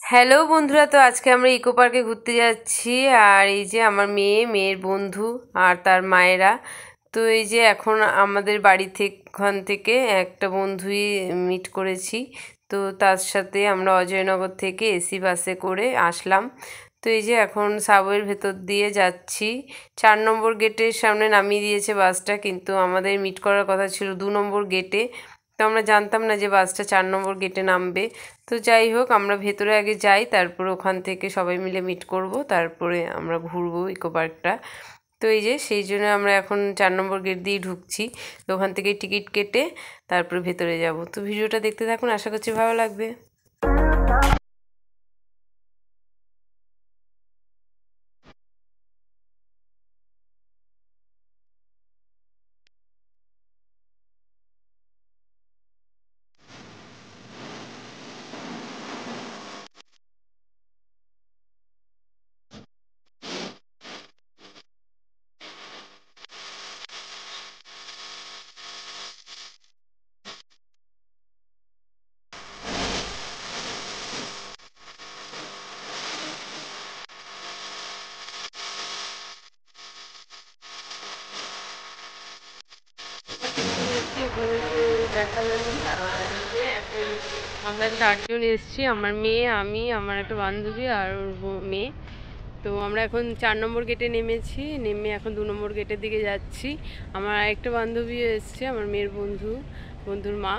Hello বন্ধুরা, তো আজকে আমরা ইকো পার্কে ঘুরতে যাচ্ছি। আর এই যে আমার মেয়ের বন্ধু আর তার মায়েরা। তো এই যে এখন আমাদের বাড়ি থেকে একটা বন্ধুই মিট করেছি। তো তার সাথে আমরা অজয়নগর থেকে এসি বাসে করে আসলাম। তো এই যে এখন সাবওয়ের ভেতর দিয়ে যাচ্ছি। 4 নম্বর গেটের সামনে নামিয়ে দিয়েছে বাসটা, কিন্তু আমাদের মিট করার কথা ছিল 2 নম্বর গেটে। তো আমরা জানতাম না যে বাসটা 4 নম্বর গেটে নামবে। তো যাই হোক, আমরা ভেতরে আগে যাই, তারপরে ওখান থেকে সবাই মিলে মিট করব, তারপরে আমরা ঘুরবো ইকো পার্কটা। তো এই যে সেই জন্য আমরা এখন 4 নম্বর গেট দিয়ে ঢুকছি। তো ওখান থেকে টিকিট কেটে তারপরে ভেতরে যাব। তো ভিডিওটা দেখতে থাকুন, আশা করছি ভালো লাগবে। আমরা 8জন এসেছি, আমার মেয়ে, আমি, আমার একটা বান্ধবী আর ওর মেয়ে। তো আমরা এখন 4 নম্বর গেটে নেমেছি, নেমে এখন 2 নম্বর গেটের দিকে যাচ্ছি। আমার আরেকটা বান্ধবী এসছে, আমার মেয়ের বন্ধুর মা।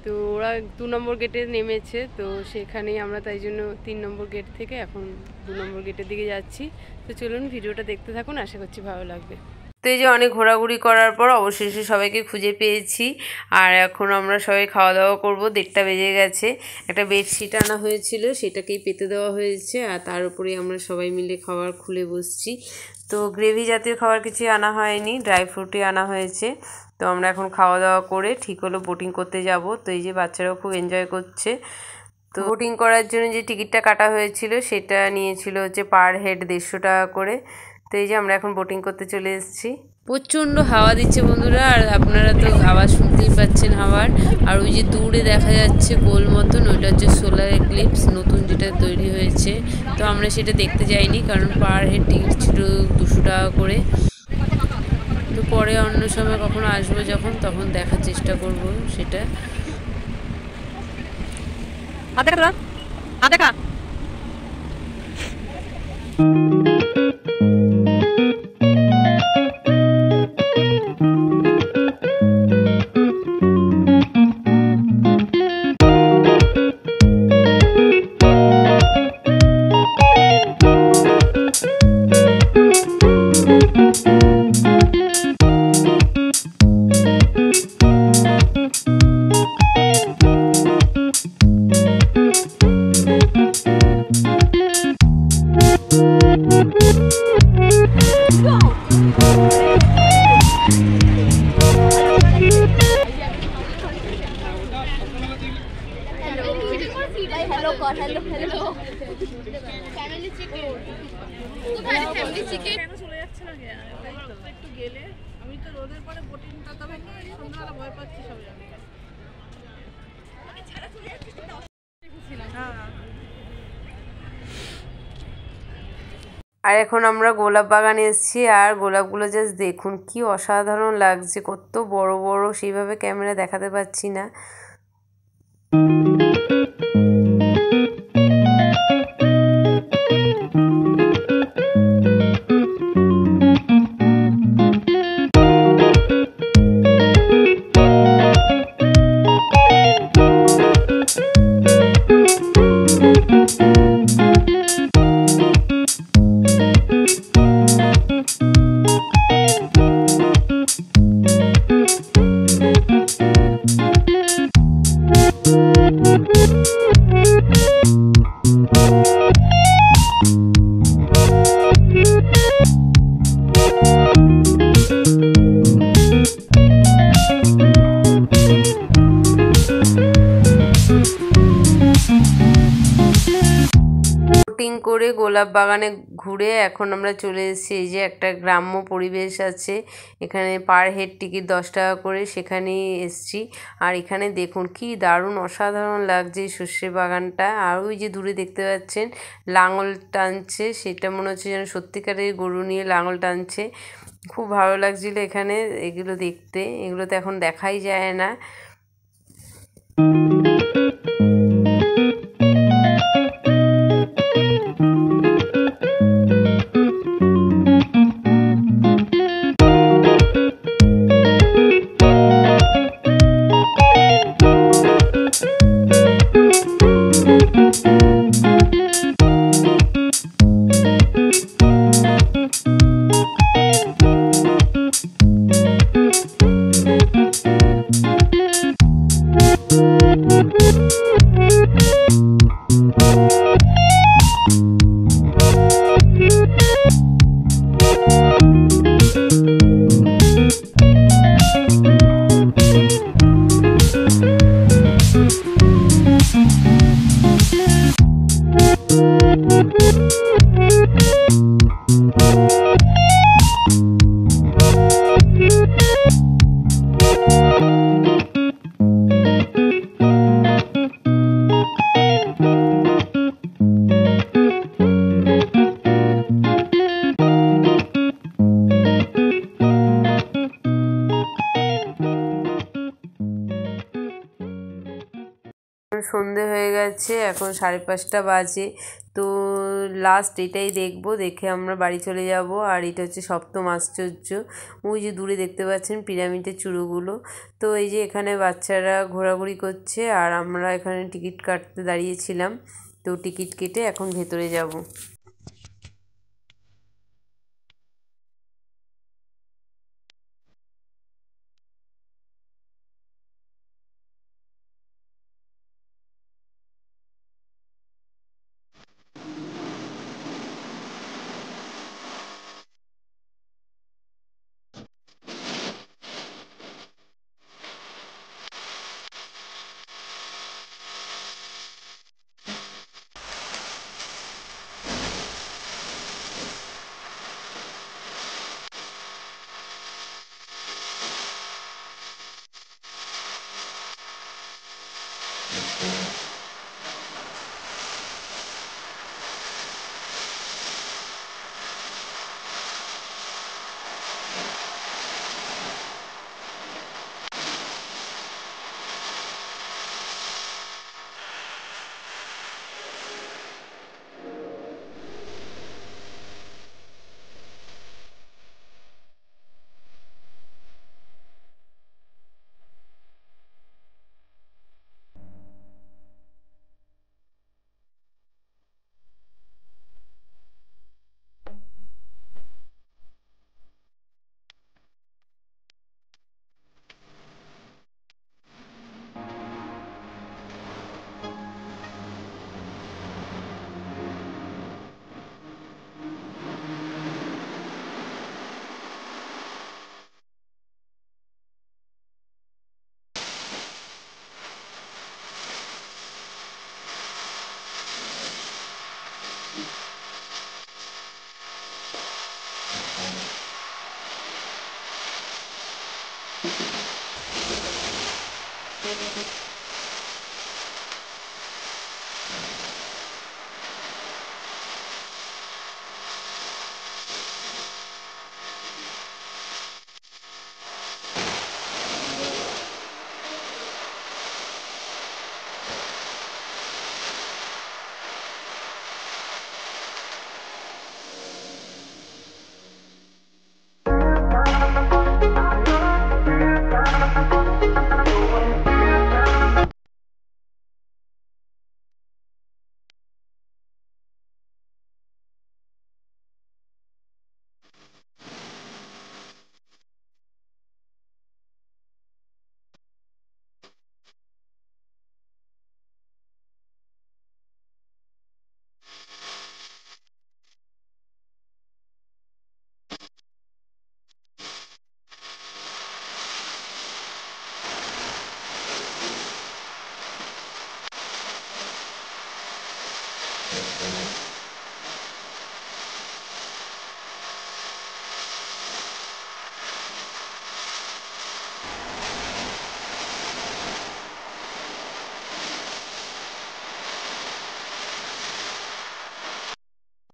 তো ওরা 2 নম্বর গেটে নেমেছে, তো সেখানেই আমরা তাই জন্য 3 নম্বর গেট থেকে এখন 2 নম্বর গেটের দিকে যাচ্ছি। তো চলুন ভিডিওটা দেখতে থাকুন, আশা করছি ভালো লাগবে। তো এই যে অনেক ঘোরাঘুরি করার পর অবশেষে সবাইকে খুঁজে পেয়েছি। আর এখন আমরা সবাই খাওয়া দাওয়া করবো, 1টা বেজে গেছে। একটা বেডশিট আনা হয়েছিল, সেটাকেই পেতে দেওয়া হয়েছে, আর তার উপরে আমরা সবাই মিলে খাবার খুলে বসছি। তো গ্রেভি জাতীয় খাবার কিছু আনা হয়নি, ড্রাই ফ্রুটই আনা হয়েছে। তো আমরা এখন খাওয়া দাওয়া করে ঠিক হলো বোটিং করতে যাব। তো এই যে বাচ্চারাও খুব এনজয় করছে। তো বোটিং করার জন্য যে টিকিটটা কাটা হয়েছিল সেটা নিয়েছিল হচ্ছে পার হেড 150 টাকা করে। তো এই যে আমরা এখন বোটিং করতে চলে এসেছি। প্রচণ্ড হাওয়া দিচ্ছে বন্ধুরা, আর আপনারা তো আওয়াজ শুনতেই পাচ্ছেন হাওয়ার। আর ওই যে দূরে দেখা যাচ্ছে গোল মতন, ওইটা হচ্ছে সোলার এক্লিপস নতুন যেটা তৈরি হয়েছে। তো আমরা সেটা দেখতে যাইনি, কারণ পার হেড টিকিট ছিল 200 টাকা করে। তো পরে অন্য সময় কখনো আসবো যখন, তখন দেখার চেষ্টা করব সেটা। দেখা আমি তো রোদের পরে বোটিংটা তবে সন্ধ্যাবেলা ভয় পাচ্ছি সবাই। আর এখন আমরা গোলাপ বাগানে এসেছি, আর গোলাপগুলো জাস্ট দেখুন কি অসাধারণ লাগছে, কত বড় বড়, সেইভাবে ক্যামেরা দেখাতে পাচ্ছি না। বোটিং করে গোলাপ বাগানে ঘুরে এখন আমরা চলে এসেছি। এই যে একটা গ্রাম্য পরিবেশ আছে, এখানে পার হেড টিকিট 10 টাকা করে, সেখানেই এসছি। আর এখানে দেখুন কি দারুণ অসাধারণ লাগছে এই সর্ষে বাগানটা। আর ওই যে দূরে দেখতে পাচ্ছেন লাঙল টানছে, সেটা মনে হচ্ছে যেন সত্যিকারের গরু নিয়ে লাঙল টানছে। খুব ভালো লাগছিল এখানে এগুলো দেখতে, এগুলো তো এখন দেখাই যায় না। সন্ধে হয়ে গেছে, এখন 5:30 বাজে। তো লাস্ট এটাই দেখবো, দেখে আমরা বাড়ি চলে যাব। আর এটা হচ্ছে সপ্তম আশ্চর্য, ওই যে দূরে দেখতে পাচ্ছেন পিরামিডের চূড়োগুলো। তো এই যে এখানে বাচ্চারা ঘোরাঘুরি করছে আর আমরা এখানে টিকিট কাটতে দাঁড়িয়েছিলাম। তো টিকিট কেটে এখন ভেতরে যাব।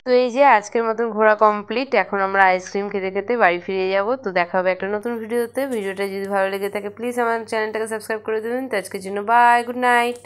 তো এই যে আজকের মতন ঘোরা কমপ্লিট। এখন আমরা আইসক্রিম খেতে খেতে বাড়ি ফিরে যাব। তো দেখা হবে একটা নতুন ভিডিওতে। ভিডিওটা যদি ভালো লেগে থাকে প্লিজ আমার চ্যানেলটাকে সাবস্ক্রাইব করে দেবেন। তো আজকের জন্য বাই, গুড নাইট।